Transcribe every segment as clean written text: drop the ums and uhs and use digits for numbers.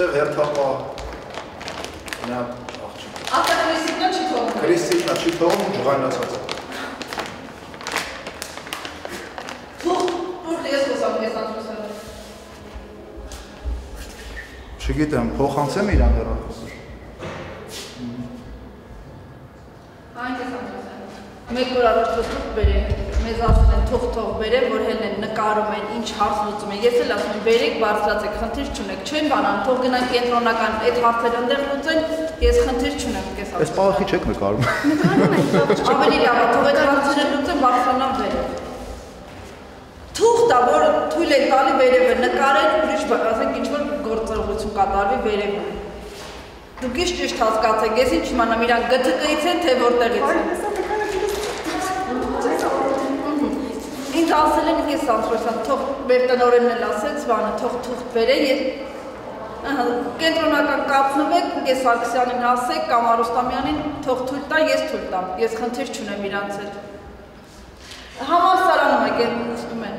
Ստեղ հերթապա նա Asta Cristina չի թողնում։ Քրիստինա չի թողնում ջղայնացած է։ Թող ես խոսամ ես անցրուսանը։ Չգիտեմ, փոխանցեմ իրան հեռախոսը։ Այն ես անցրուսանը։ Մեկ որ առաջ թող բերեն, մեզ ասում են թող բերեն, որ հեն են նկարում են, ինչ հարց լուծում են։ Ես էլ ասում եմ, բերեք, բարձրացեք, խնդիր չունեք, չեն բանան, թող գնանք կենտրոնական այդ հարցերը ընդեղ լուծեն, ես խնդիր չունեմ, կես ասում։ Այս պահի չեք նկարում։ Նկարում են, ավելի լավ է, թող այդ հարցերը լուծեն, բարձրանան վերև։ Թուղթ է, որ թույլ են տալի վերևը նկարել, ուրիշ ասենք ինչ-որ գործողություն կատարվի վերևում։ Դուք ճիշտ հասկացեք, ես ինչ իմանամ իրան ԳԹԿ-ից են, թե որտեղից են։ Ինձ ասել են ես Սանթրոսյան, թող մեր տնօրենն էլ ասեց, բանը թող թուղթ բերեն, կենտրոնական կապնվեք, ես Սարգսյանին ասեք կամ Արուստամյանին թող թույլ տա, ես թույլ տամ, ես խնդիր չունեմ իրանց հետ։ Համալսարանում եք նստում են։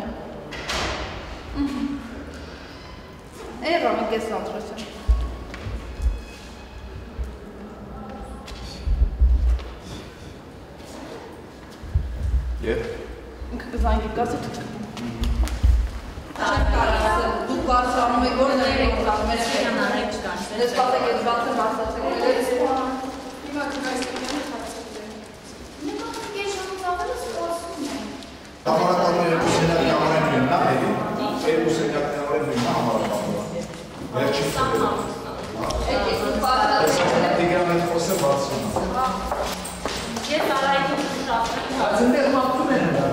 Եղավ ենք ես Սանթրոսյան։ Եվ Ինքը կզանգի կարծը չեմ կարասել, դուք բարձրանում եք, որ ներեք մեր շենանարեք չկանցել։ Դες պատեք ես բացը բարձացեք գերեց։ Հիմա կնայստիկյանը հարցակել են։ Նկատը կեշ համուծավելը սպասում են։ Համարակալու երկու սենյակի ամենին նա էլի, երկու սենյակի ամենին նա համարակալու։ Վերջի Տիգրան այդ խոսը բացում։ Ես արայքի շապրին։ Այդտեղ մապտում են դա։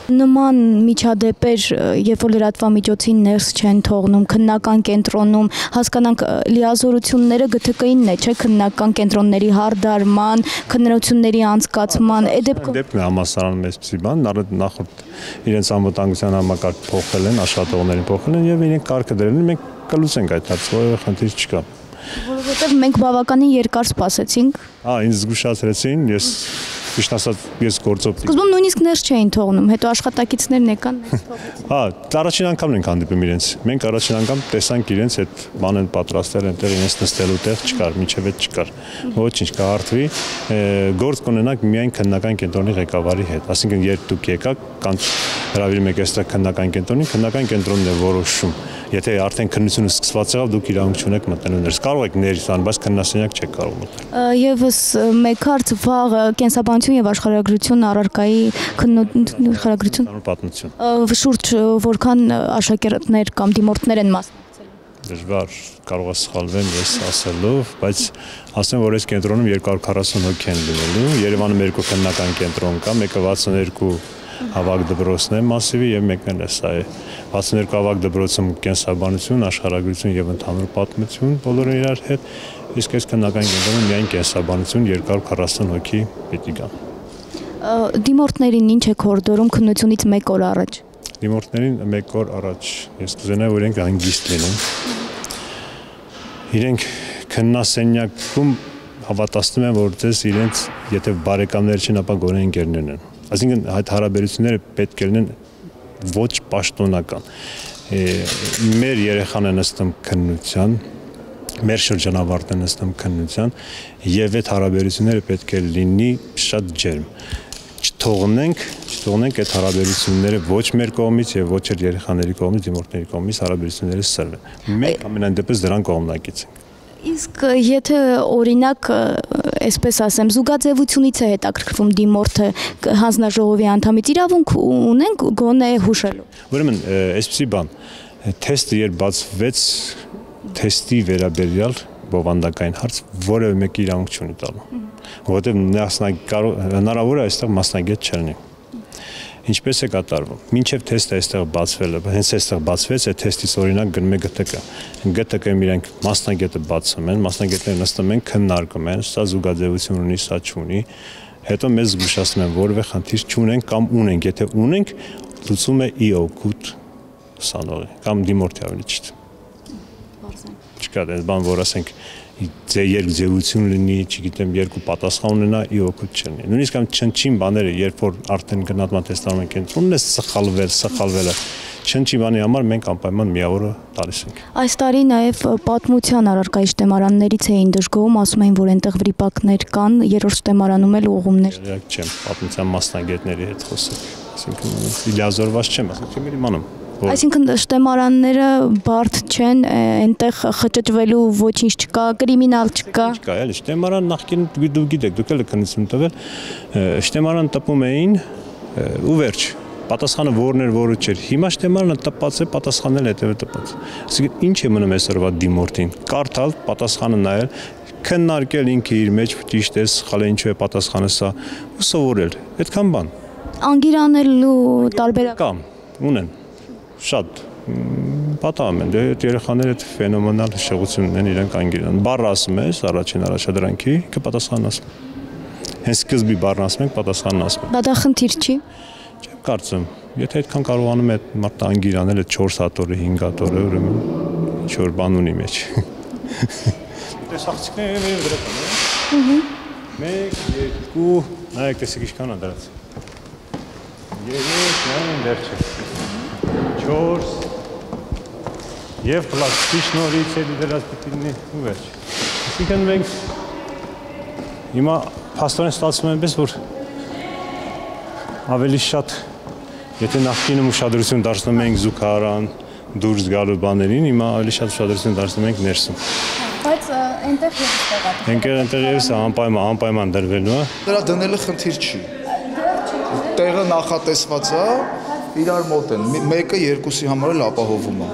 Նման միջադեպեր, երբ որ լրատվամիջոցին ներս չեն թողնում, քննական կենտրոնում, հասկանանք լիազորությունները ԳԹԿ-ինն է, չէ, քննական կենտրոնների հարդարման, քննությունների անցկացման, դեպքում է համալսարանում այսպիսի բան, նախորդ իրենց անվտանգության համակարգ փոխել են, աշխատողներին փոխել են եւ իրենք կարգը դրել են, մենք կլուծենք այդ հարցը, որևէ խնդիր չկա։ Որովհետև մենք բավականին երկար սպասեցինք։ Ինձ զգուշացրեցին, ես ճիշտ ասած ես գործով։ Սկզբում նույնիսկ ներս չէին թողնում, հետո աշխատակիցներն եկան ներս թողեցին։ Առաջին անգամն ենք հանդիպում իրենց։ Մենք առաջին անգամ տեսանք իրենց այդ բան են պատրաստել, այնտեղ իրենց նստելու տեղ չկար, միջև այդ չկար։ Ոչինչ կհարթվի, գործ կունենանք միայն քննական կենտրոնի ղեկավարի հետ։ Այսինքն երբ դուք եկաք, կան հրավիրում եք այստեղ քննական կենտրոնն է որոշում։ Եթե արդեն քննությունը սկսված եղավ, դուք իրավունք չունեք մտնել ներս։ Կարող եք ներս տան, բայց քննասենյակ չեք կարող մտնել։ Եվս մեկ հարց վաղ կենսաբանություն եւ աշխարհագրություն առարկայի խրագրություն պատմություն։ Շուրջ որքան աշակերտներ կամ դիմորդներ են մասնակցել։ Դժվար կարող է սխալվեմ ես ասելով, բայց ասեմ, որ այս կենտրոնում 240 հոգի են լինելու։ Երևանում 2 քննական կենտրոն կա, մեկը 62 ավագ դպրոցն է մասիվի եւ մեկն էլ սա է 62 ավագ դպրոցում կենսաբանություն, աշխարհագրություն եւ ընդհանուր պատմություն բոլորը իրար հետ, իսկ այս քննական կենտրոնում միայն կենսաբանություն 240 հոգի պիտի կան։ Դիմորդներին ինչ է հորդորում քննությունից 1 օր առաջ։ Դիմորդներին 1 օր առաջ ես կուզենայի, որ իրենք հանգիստ լինեն։ Իրենք քննասենյակում հավատացնում են, որ ձեզ իրենց եթե բարեկամներ չեն, ապա գոնե ընկերներն են։ Այսինքն այդ հարաբերությունները պետք է լինեն ոչ պաշտոնական։ Մեր երեխան է նստում քննության, մեր շրջանավարտն է նստում քննության եւ այդ հարաբերությունները պետք է լինի շատ ջերմ։ Չթողնենք այդ հարաբերությունները ոչ մեր կողմից եւ ոչ էլ երեխաների կողմից, դիմորդների կողմից հարաբերությունները սրվեն։ Մենք ամենայն դեպս դրան կողմնակից ենք։ Իսկ եթե օրինակ, այսպես ասեմ, զուգաձևությունից է հետաքրքրվում դիմորդը հանձնաժողովի անդամից, իրավունք ունենք գոնե հուշելու։ Ուրեմն, այսպեսի բան, թեստը երբ բացվեց, թեստի վերաբերյալ բովանդակային հարց որևէ մեկը իրավունք չունի տալու։ Որովհետև հնարավոր է այստեղ մասնագետ չլինի։ Ինչպես է կատարվում։ Մինչև թեստը այստեղ բացվել է, հենց այստեղ բացվեց, այդ թեստից օրինակ գնում է ԳՏԿ։ ԳՏԿ-ում իրենք մասնագետը բացում են, մասնագետները նստում են, քննարկում են, սա զուգաձևություն ունի, սա չունի։ Հետո մեզ զգուշացնում են, որևէ խնդիր չունենք կամ ունենք, եթե ունենք, լուծում է ի օգուտ ուսանողի կամ դիմորդի ավելի ճիշտ։ Չկա դες բան, որ ասենք երկձևություն լինի, չգիտեմ, երկու պատասխան ունենա, ի օգուտ չլինի։ Նույնիսկ չնչին բաները, երբ որ արդեն գնահատման տեստանում են կենտրոնում, է սխալվելը չնչի բանի համար մենք անպայման միավորը տալիս ենք։ Այս տարի նաև պատմության առարկայի շտեմարաններից էին դժգոհում, ասում էին, որ այնտեղ վրիպակներ կան, երրորդ շտեմարանում էլ ուղումներ։ Չեմ պատմության մասնագետների հետ խոսել, այսինքն իլիազորված չեմ, ասենք չեմ իմանում։ Այսինքն շտեմարանները բարդ չեն, այնտեղ խճճվելու ոչինչ չկա, կրիմինալ չկա։ Չկա, էլի շտեմարան նախկին դուք գիտեք, դուք էլ քննություն տվել, շտեմարան տպում էին ու վերջ։ Պատասխանը որն էր, որը չէր։ Հիմա շտեմարանը տպած է, պատասխանել հետևը տպած։ Այսինքն ինչ է մնում այսօրվա դիմորդին։ Կարդալ, պատասխանը նայել, քննարկել ինքը իր մեջ ճիշտ է, սխալ է, ինչու է պատասխանը սա ու սովորել։ Այդքան բան։ Անգիրանելու տարբերակ Կամ ունեն շատ պատահում են, դե երեխաները ֆենոմենալ հիշողություն ունեն իրենք անգիրան։ Բառ ասում ես առաջին առաջադրանքի, ինքը պատասխանն ասում։ Հենց սկզբի բառն ասում ենք, պատասխանն ասում։ դա խնդիր չի։ Չեմ կարծում, եթե այդքան կարողանում է մարդը անգիրանել այդ 4 հատորը, 5 հատորը, ուրեմն ինչ որ բան ունի մեջ։ Տեսախցիկները վերև դրական է։ 1, 2, նայեք տեսեք ինչքան է դրած։ 3, նայեն վերջը։ 4 եւ պլաստիկ նորից էլի դրած պիտի լինի ու վերջ։ Այսինքն մենք հիմա փաստորեն ստացվում է այնպես, որ ավելի շատ եթե նախկինում ուշադրություն դարձնում ենք զուգարան, դուրս գալու բաներին, հիմա ավելի շատ ուշադրություն դարձնում ենք ներսում։ Բայց այնտեղ եւս տեղա։ Այնտեղ եւս անպայման դրվելու է։ Դրա դնելը խնդիր չի։ Տեղը նախատեսված է, իրար մոտ են։ Մեկը երկուսի համար էլ ապահովում է։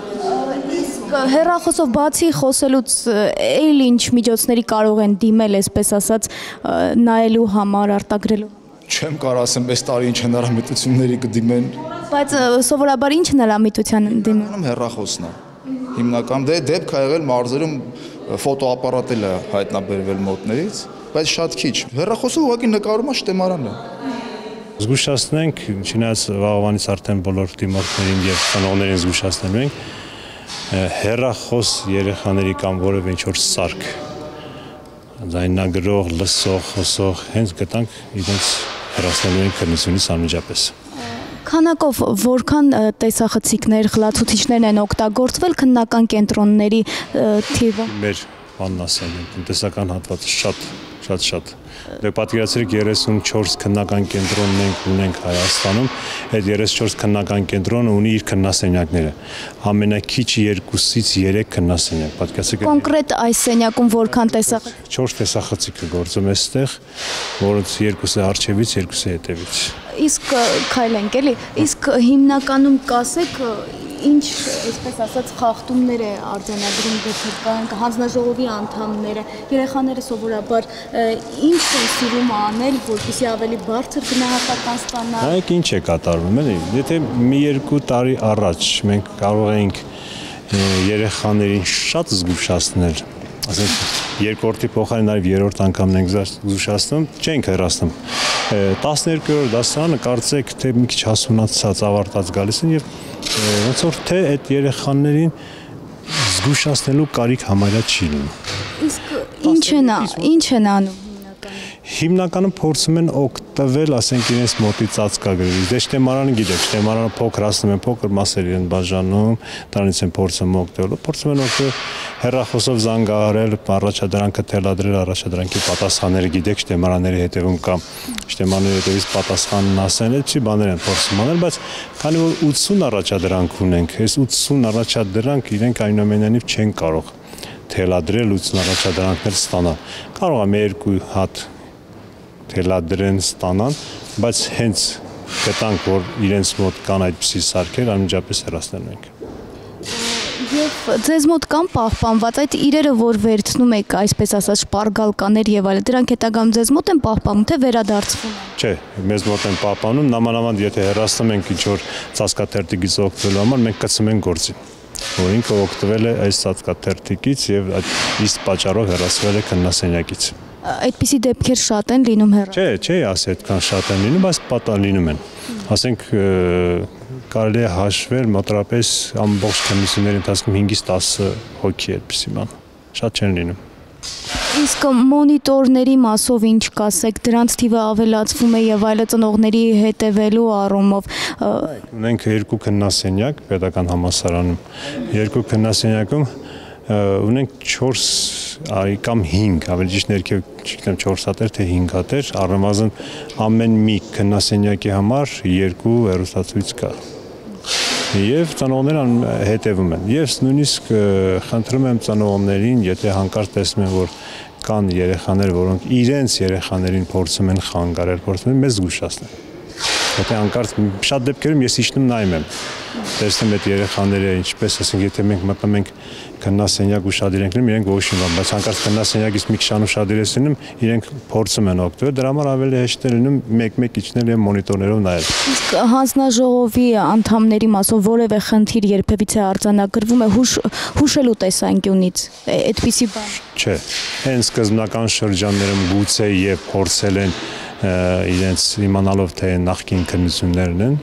Հեռախոսով բացի խոսելուց այլ ինչ միջոցների կարող են դիմել, այսպես ասած, նայելու համար, արտագրելու։ Չեմ կարող ասեմ, այս տարի ինչ հնարամիտությունների կդիմեն։ Բայց սովորաբար ինչ հնարամիտության դիմում։ Անում հեռախոսն է։ Հիմնական դեպք ա եղել մարզերում ֆոտոապարատ էլ է հայտնաբերվել մոտներից, բայց շատ քիչ։ Հեռախոսը ուղղակի նկարում է շտեմարանը։ Զգուշացնենք, չնայած վաղվանից արդեն բոլոր դիմորդներին եւ ծնողներին զգուշացնելու ենք, հեռախոս երեխաների կամ որևէ ինչ-որ սարք ձայնագրող, լսող, խոսող հենց գտանք իրենց հեռացնելու են քննությունից անմիջապես։ Քանակով որքան տեսախցիկներ, խլացուցիչներ են օգտագործվել քննական կենտրոնների թիվը։ Մեր բանն ասել են, տնտեսական հատվածը շատ։ Դե պատկերացրեք 34 քննական կենտրոն ունենք Հայաստանում, այդ 34 քննական կենտրոնը ունի իր քննասենյակները։ Ամենակիչը 2-ից 3 քննասենյակ։ Պատկերացրեք Կոնկրետ այս սենյակում որքան տեսախցիկ։ 4 տեսախցիկը գործում է այստեղ, որոնց 2-ը առջևից, 2-ը հետևից։ Իսկ քայլենք էլի, իսկ հիմնականում կասեք ինչ, այսպես ասած, խախտումներ է արձանագրում դեպքերն, հանձնաժողովի անդամները, երեխաները սովորաբար ինչ են սիրում անել, որպեսզի ավելի բարձր գնահատական ստանան։ Նայեք ինչ է կատարվում, էլի։ Եթե մի 2 տարի առաջ մենք կարող էինք երեխաներին շատ զգուշացնել, ասենք երկրորդի փոխարեն նաև երրորդ անգամն ենք զգուշացնում, չենք հեռացնում։ 12-րդ դասարանը կարծեք թե մի քիչ հասունացած, ավարտած գալիս են եւ ոնց որ թե այդ երեխաներին զգուշացնելու կարիք համարյա չի լինում։ Իսկ ինչ են անում Հիմնականում փորձում են օգտվել, ասենք իրենց մոտի ծածկագրերից։ Դե շտեմարանը գիտեք, շտեմարանը փոքրացնում են, փոքր մասեր իրեն բաժանում, դրանից են փորձում օգտվել։ Փորձում են օգտվել հեռախոսով զանգահարել, առաջադրանքը թելադրել, առաջադրանքի պատասխանները գիտեք, շտեմարանների հետևում կամ շտեմարանների հետևից պատասխանն ասեն, այդպիսի բաներ են փորձում անել, բայց քանի որ 80 առաջադրանք ունենք, այս 80 առաջադրանք իրենք այնուամենայնիվ չեն կարող թելադրել 80 առաջադրանքներ ստանալ։ Կարող է մի 2 հատ թելադրեն ստանան, բայց հենց գտանք, որ իրենց մոտ կան այդպիսի սարքեր, անմիջապես հեռացնելու ենք։ Եվ ձեզ մոտ կան պահպանված այդ իրերը, որ վերցնում եք, այսպես ասած, շպարգալկաներ եւ այլն, դրանք հետագայում ձեզ մոտ են պահպանում, թե վերադարձվում են։ Չէ, մեզ մոտ են պահպանում, նամանավանդ եթե հեռացնում ենք ինչ-որ ծածկաթերթիկից օգտվելու համար, մենք կցում ենք գործին, որ ինքը օգտվել է այս ծածկաթերթիկից եւ այդ պատճառով հեռացվել է քննասենյակից։ Այդպիսի դեպքեր շատ են լինում հեռ։ Չէ, ասի այդքան շատ են լինում, բայց պատահ լինում են։ Ասենք կարելի է հաշվել մոտավորապես ամբողջ քննությունների ընթացքում 5-ից 10 հոգի այդպիսի բան։ Շատ չեն լինում։ Իսկ մոնիտորների մասով ինչ կասեք, դրանց թիվը ավելացվում է եւ այլը ծնողների հետևելու առումով։ Ունենք 2 քննասենյակ պետական համալսարանում, 2 քննասենյակում ունենք 4 կամ 5, ավելի ճիշտ ներքև չգիտեմ 4 հատեր թե 5 հատեր, առնվազն ամեն մի քննասենյակի համար 2 հեռուստացույց կա։ Եվ ծնողները հետևում են։ Ես նույնիսկ խնդրում եմ ծնողներին, եթե հանկարծ տեսնում են, որ կան երեխաներ, որոնք իրենց երեխաներին փորձում են խանգարել, փորձում են մեզ զգուշացնել։ Եթե հանկարծ շատ դեպքերում ես իջնում նայում եմ, տեսնում այդ երեխաները ինչպես, ասենք, եթե մենք մտնում ենք քննասենյակ ուշադիր ենք լինում, իրենք ոչ մի բան, բայց հանկարծ քննասենյակից մի քիչ ուշադիր ես լինում, իրենք փորձում են օգտվել, դրա համար ավելի հեշտ է լինում մեկ-մեկ իջնել եւ մոնիտորներով նայել։ Իսկ հանձնաժողովի անդամների մասով որևէ խնդիր երբևիցե արձանագրվում է հուշելու տեսանկյունից, այդպիսի բան։ Չէ, հենց սկզբնական շրջաններում գուցե եւ փորձել են իրենց իմանալով թե նախկին քննություններն են,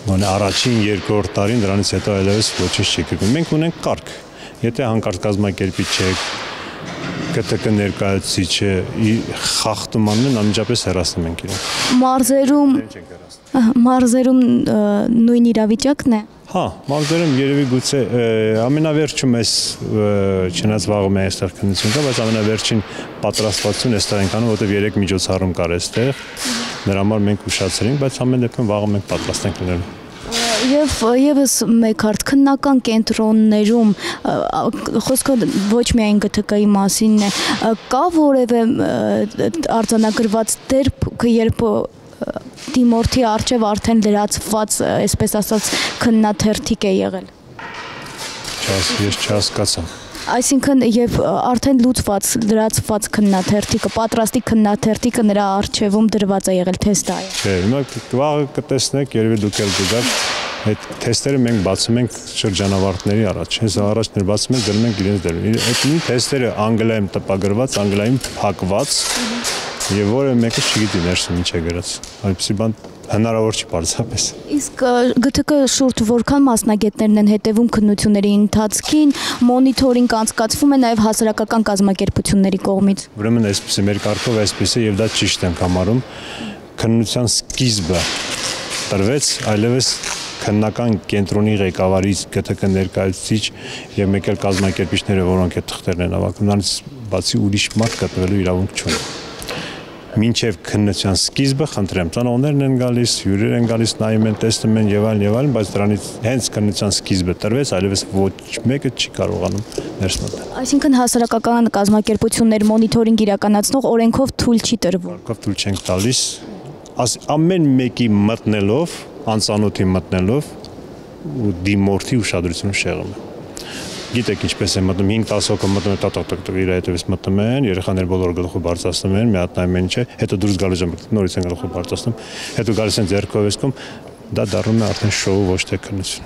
որ առաջին երկրորդ տարին դրանից հետո այլևս ոչինչ չի կրկնում։ Մենք ունենք կարգ։ Եթե հանկարծ կազմակերպիչ չեք, ԿՏԿ ներկայացուցիչը խախտում անում են, անմիջապես հեռացնում ենք իրեն։ Մարզերում նույն իրավիճակն է։ Հա, մարզերում երևի գուցե ամենավերջում ես չնայած վաղում է այստեղ քննություն կա, բայց ամենավերջին պատրաստվածություն այստեղ ենք անում, որտեղ 3 միջոցառում կար այստեղ։ Դրա համար մենք ուշացրինք, բայց ամեն դեպքում վաղում ենք պատրաստ ենք լինելու։ Եվ եւս մեկ հարց քննական կենտրոններում խոսքը ոչ միայն ԳԹԿ-ի մասինն է, կա որևէ արձանագրված դեպք, երբ դիմորդի արչև արդեն լրացված, այսպես ասած, քննաթերթիկ է եղել։ Ես չհասկացա։ Այսինքն եւ արդեն լրացված քննաթերթիկը, պատրաստի քննաթերթիկը նրա արչեվում դրված է եղել թեստը։ Չէ, հիմա վաղը կտեսնեք, երևի դուք էլ դուք այդ թեստերը մենք բացում ենք շրջանավարտների առաջ։ Հենց առաջներ բացում ենք, դնում ենք իրենց դերում։ Այդ նույն թեստերը անգլիայում տպագրված, անգլիայում փակված եւ որը մեկը չգիտի ներսում ինչ է գրած։ Այդպիսի բան հնարավոր չի պարզապես։ Իսկ ԳԹԿ շուրջ որքան մասնագետներն են հետևում քննությունների ընթացքին, մոնիտորինգ անցկացվում է նաեւ հասարակական կազմակերպությունների կողմից։ Ուրեմն այսպես է մեր կարգով այսպես է եւ դա ճիշտ ենք համարում։ Քննության սկիզբը տրվեց, այլևս քննական կենտրոնի ղեկավարից ԳԹԿ ներկայացուցիչ եւ մեկ էլ կազմակերպիչները, որոնք այդ թղթերն են հավաքում, նրանց բացի ուրիշ մարդ գտնվելու իրավունք չունեն։ Մինչև քննության սկիզբը խնդրեմ, ծանոթներն են գալիս, հյուրեր են գալիս, նայում են, տեսնում են եւ այլն, բայց դրանից հենց քննության սկիզբը տրվեց, այլևս ոչ մեկը չի կարողանում ներս մտնել։ Այսինքն հասարակական կազմակերպություններ մոնիտորինգ իրականացնող օրենքով թույլ չի տրվում։ Օրենքով թույլ չենք տալիս, ամեն մեկի մտնելով, անծանոթի մտնելով ու դիմորդի ուշադրությունը շեղում է։ Գիտեք ինչպես է մտնում 5-10 հոգը մտնում է տակ իր հետևից մտնում են, երեխաները բոլորը գլուխը բարձրացնում են, մի հատ նայում են ինչ է, հետո դուրս գալու ժամանակ նորից են գլուխը բարձրացնում, հետո գալիս են ձեռքով էսկում, դա դառնում է արդեն շոու ոչ թե քննություն։